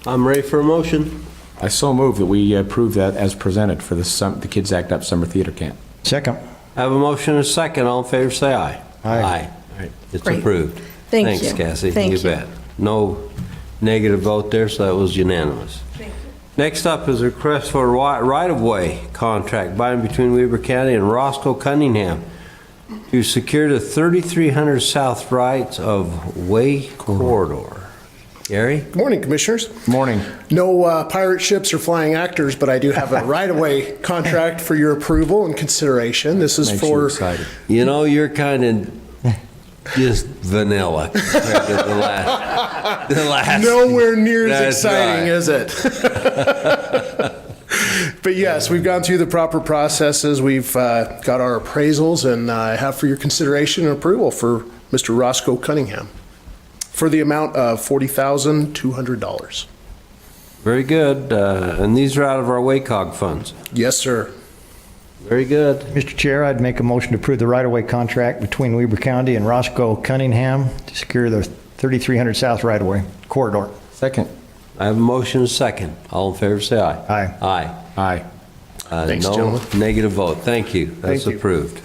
I'm ready for a motion. I so move that we approve that as presented for the Kids Act Up Summer Theater Camp. Second. I have a motion and a second. All in favor, say aye. Aye. All right. It's Great. approved. Thanks, Cassie. Thank you. Bet. No negative vote there, so that was unanimous. Thank you. Next up is a request for a right-of-way contract by and between Weber County and Roscoe Cunningham to secure the 3300 South rights of Way Corridor. Gary? Good morning, Commissioners. Morning. No pirate ships or flying actors, but I do have a right-of-way contract for your approval and consideration. This is Makes you for... excited. You know, you're kind of just vanilla compared to the last. Nowhere near as That's exciting, right. is it? But yes, we've gone through the proper processes. We've got our appraisals, and I have for your consideration and approval for Mr. Roscoe Cunningham for the amount of $40,200. Very good. And these are out of our WACOG funds. Yes, sir. Very good. Mr. Chair, I'd make a motion to approve the right-of-way contract between Weber County and Roscoe Cunningham to secure the 3300 South right-of-way corridor. Second. I have a motion and a second. All in favor, say aye. Aye. Aye. Thanks, no gentlemen. negative vote. Thank you. That's Thank you. approved.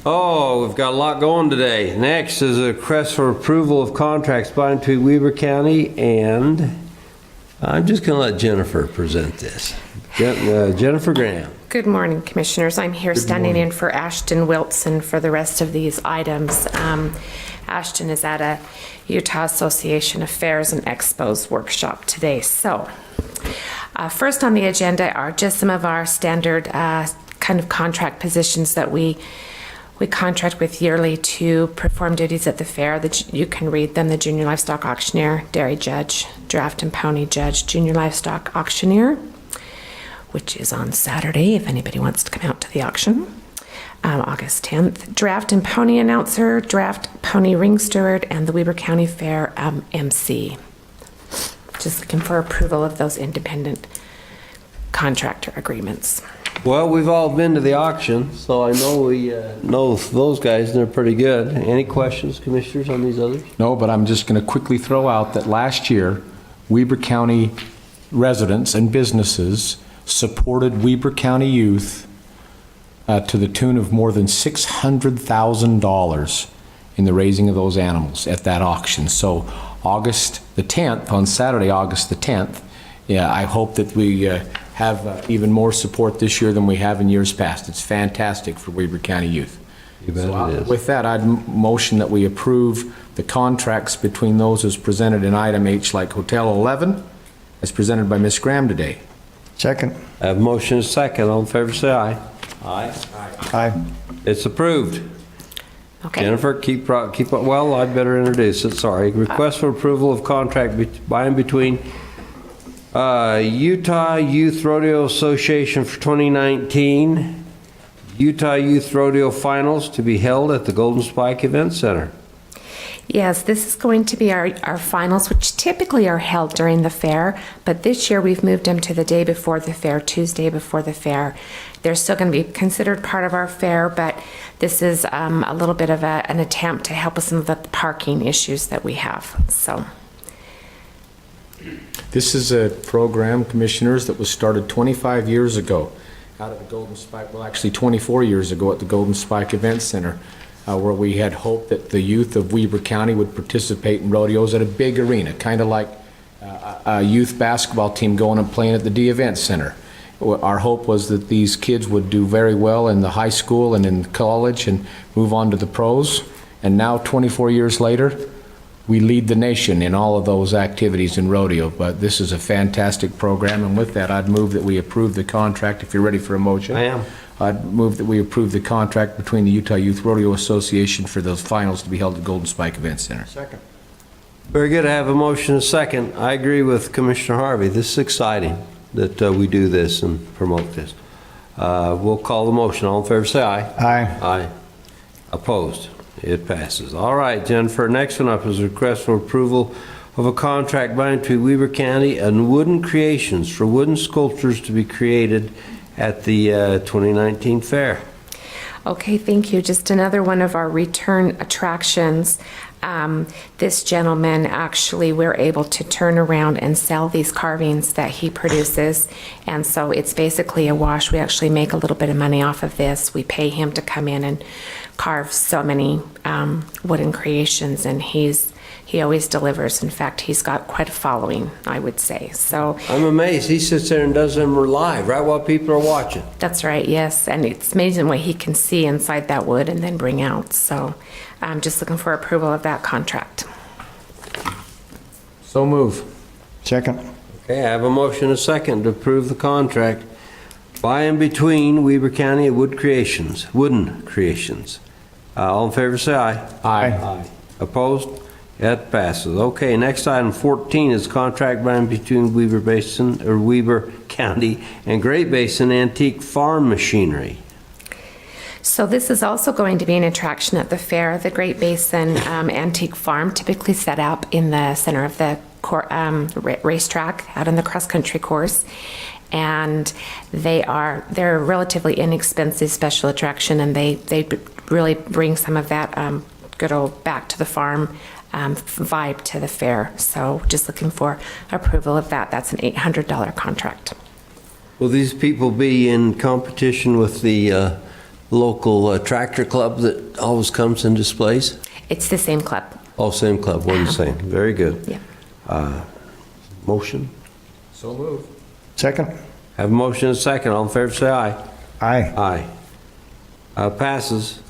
Oh, we've got a lot going today. Next is a request for approval of contracts by and between Weber County and, I'm just going to let Jennifer present this. Jennifer Graham. Good morning, Commissioners. I'm here standing in for Ashton Wilson for the rest of these items. Ashton is at a Utah Association of Fairs and Expos workshop today. So, first on the agenda are just some of our standard kind of contract positions that we contract with yearly to perform duties at the fair. You can read them: the Junior Livestock Auctioneer, Dairy Judge, Draft and Pony Judge, Junior Livestock Auctioneer, which is on Saturday if anybody wants to come out to the auction, August 10th. Draft and Pony Announcer, Draft Pony Ring Steward, and the Weber County Fair MC. Just looking for approval of those independent contractor agreements. Well, we've all been to the auction, so I know we know those guys, and they're pretty good. Any questions, Commissioners, on these others? No, but I'm just going to quickly throw out that last year, Weber County residents and businesses supported Weber County youth to the tune of more than $600,000 in the raising of those animals at that auction. So August the 10th, on Saturday, August the 10th, yeah, I hope that we have even more support this year than we have in years past. It's fantastic for Weber County youth. You bet it is. With that, I'd motion that we approve the contracts between those as presented in item H, like Hotel 11, as presented by Ms. Graham today. Second. I have motion and second. All in favor, say aye. Aye. Aye. It's approved. Okay. Jennifer, keep well, I'd better introduce it, sorry. Request for approval of contract by and between Utah Youth Rodeo Association for 2019, Utah Youth Rodeo Finals to be held at the Golden Spike Event Center. Yes, this is going to be our finals, which typically are held during the fair, but this year we've moved them to the day before the fair, Tuesday before the fair. They're still going to be considered part of our fair, but this is a little bit of an attempt to help with some of the parking issues that we have. So, This is a program, Commissioners, that was started 25 years ago out at the Golden Spike, well, actually 24 years ago at the Golden Spike Event Center, where we had hoped that the youth of Weber County would participate in rodeos at a big arena, kind of like a youth basketball team going and playing at the D Event Center. Our hope was that these kids would do very well in the high school and in college and move on to the pros. And now, 24 years later, we lead the nation in all of those activities in rodeo. But this is a fantastic program, and with that, I'd move that we approve the contract. If you're ready for a motion. I am. I'd move that we approve the contract between the Utah Youth Rodeo Association for those finals to be held at Golden Spike Event Center. Second. Very good, I have a motion and a second. I agree with Commissioner Harvey. This is exciting that we do this and promote this. We'll call the motion. All in favor, say aye. Aye. Aye. Opposed? It passes. All right, Jennifer, next one up is a request for approval of a contract by and between Weber County and Wooden Creations for wooden sculptures to be created at the 2019 fair. okay, thank you. Just another one of our return attractions. This gentleman, actually, we're able to turn around and sell these carvings that he produces, and so it's basically a wash. We actually make a little bit of money off of this. We pay him to come in and carve so many wooden creations, and he always delivers. In fact, he's got quite a following, I would say. So I'm amazed. He sits there and does them live, right while people are watching. that's right, yes, and it's amazing what he can see inside that wood and then bring out. So I'm just looking for approval of that contract. So move. Second. Okay, I have a motion and a second to approve the contract by and between Weber County and Wooden Creations. All in favor, say aye. Aye. Opposed? That passes. Okay, next item 14 is contract by and between Weber County and Great Basin Antique Farm Machinery. So this is also going to be an attraction at the fair. The Great Basin Antique Farm, typically set up in the center of the racetrack out in the cross-country course. And they're a relatively inexpensive special attraction, and they really bring some of that good old back to the farm vibe to the fair. So just looking for approval of that. That's an $800 contract. Will these people be in competition with the local tractor club that always comes and displays? It's the same club. Oh, same club, what are you saying? Very good. Yeah. Motion? So moved. Second? Have a motion and a second. All in favor, say aye. Aye. Aye. Passes.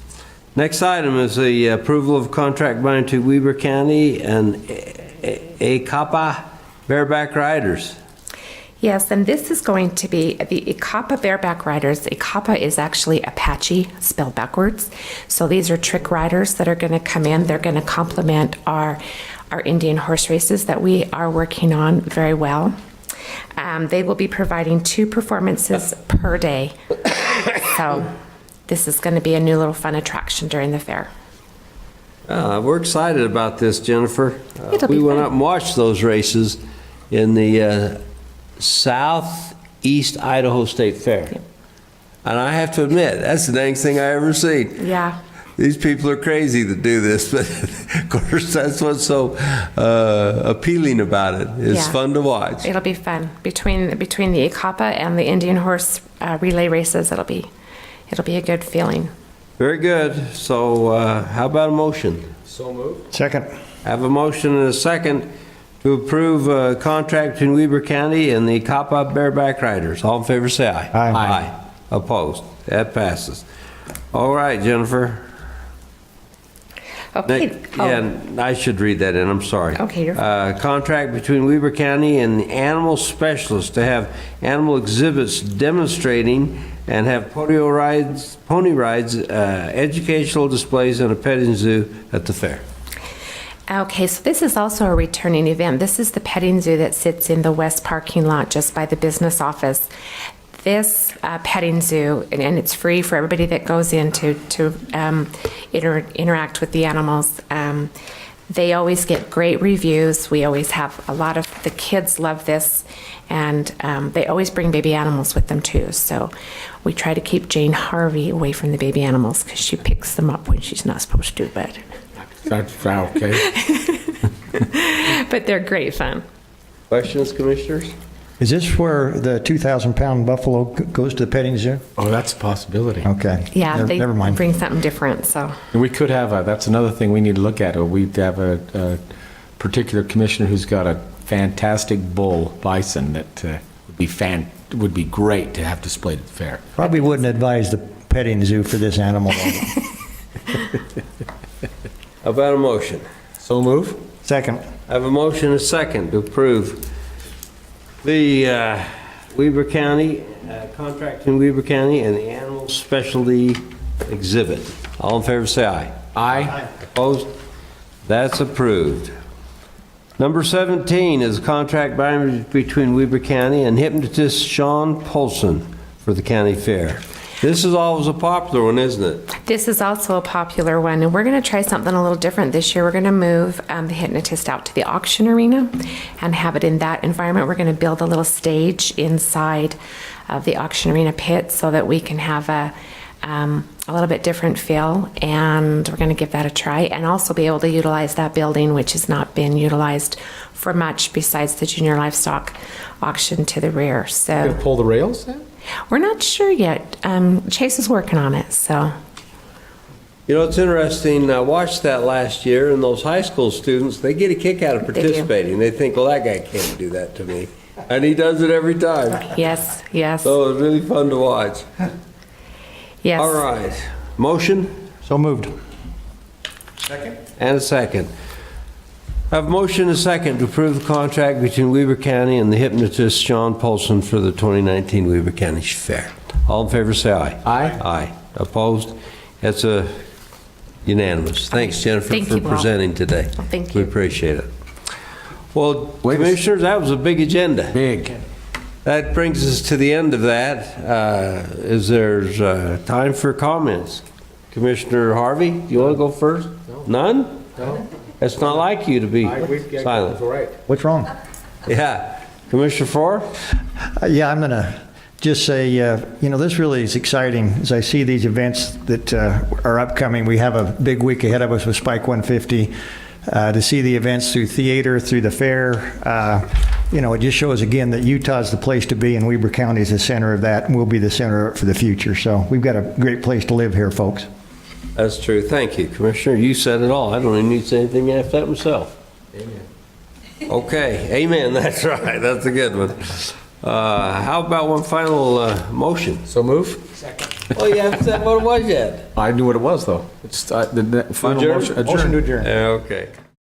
Next item is the approval of contract binding to Weber County and ACAPA bareback riders. Yes, and this is going to be the ICAPA bareback riders. ICAPA is actually Apache spelled backwards. So these are trick riders that are going to come in. They're going to complement our Indian horse races that we are working on very well. They will be providing 2 performances per day. So this is going to be a new little fun attraction during the fair. We're excited about this, Jennifer. It'll We be went fun. up and watched those races in the Southeast Idaho State Fair. And I have to admit, that's the dangest thing I ever seen. Yeah. These people are crazy that do this, but of course that's what's so appealing about it. It's Yeah. fun to watch. It'll be fun. Between the ICAPA and the Indian horse relay races, it'll be a good feeling. Very good. So how about a motion? So moved. Second? Have a motion and a second to approve a contract between Weber County and the ICAPA bareback riders. All in favor, say aye. Aye. Opposed? That passes. All right, Jennifer. Okay. Yeah, I should read that in, I'm sorry. Okay, you're fine. Contract between Weber County and the animal specialist to have animal exhibits demonstrating and have pony rides, educational displays, and a petting zoo at the fair. Okay, so this is also a returning event. This is the petting zoo that sits in the west parking lot just by the business office. This petting zoo, and it's free for everybody that goes in to interact with the animals. They always get great reviews. We always have a lot of the kids love this, and they always bring baby animals with them too. So we try to keep Jane Harvey away from the baby animals because she picks them up when she's not supposed to. But That's okay. but they're great fun. Questions, commissioners? Is this where the 2,000-pound buffalo goes to the petting zoo? Oh, that's a possibility. Okay. Yeah, they Never mind. bring something different. So And we could have that's another thing we need to look at. We'd have a particular commissioner who's got a fantastic bull bison that would be great to have displayed at the fair. Probably wouldn't advise the petting zoo for this animal. How about a motion? So move. Second? I have a motion and a second to approve the Weber County, contract in Weber County and the animal specialty exhibit. All in favor, say aye. Aye. Opposed? That's approved. Number 17 is a contract between Weber County and hypnotist Sean Polson for the county fair. This is always a popular one, isn't it? this is also a popular one, and we're going to try something a little different this year. We're going to move the hypnotist out to the auction arena and have it in that environment. We're going to build a little stage inside of the auction arena pit so that we can have a little bit different feel, and we're going to give that a try and also be able to utilize that building, which has not been utilized for much besides the junior livestock auction to the rear. So Gonna pull the rails then? we're not sure yet. Chase is working on it, so. You know, it's interesting. I watched that last year, and those high school students, they get a kick out of They do. participating. They think, well, that guy can't do that to me. And he does it every time. Yes, yes, So it's really fun to watch. yes. All right. Motion? So moved. And a second. I have a motion and a second to approve the contract between Weber County and the hypnotist Sean Polson for the 2019 Weber County Fair. All in favor, say aye. Aye. Aye. Opposed? That's a unanimous. Thanks, Jennifer, Thank for you, Paul. presenting today. Well, thank We you. appreciate it. Well, Commissioners, that was a big agenda. Big. That brings us to the end of that. Is there time for comments? Commissioner Harvey, do you want to go first? None? No. It's not like you to be silent. Right. What's wrong? Yeah. Commissioner Farr? Yeah, I'm going to just say, this really is exciting as I see these events that are upcoming. We have a big week ahead of us with Spike 150. To see the events through theater, through the fair, it just shows again that Utah's the place to be and Weber County is the center of that and will be the center for the future. So we've got a great place to live here, folks. That's true. Thank you, Commissioner. You said it all. I don't even need to say anything after that myself. Amen. Okay. Amen. That's right. That's a good one. How about one final motion? So move? Second. Oh, you haven't said what it was yet. I knew what it was, though. It's the final Adjourn? motion. Motion to adjourn. Okay.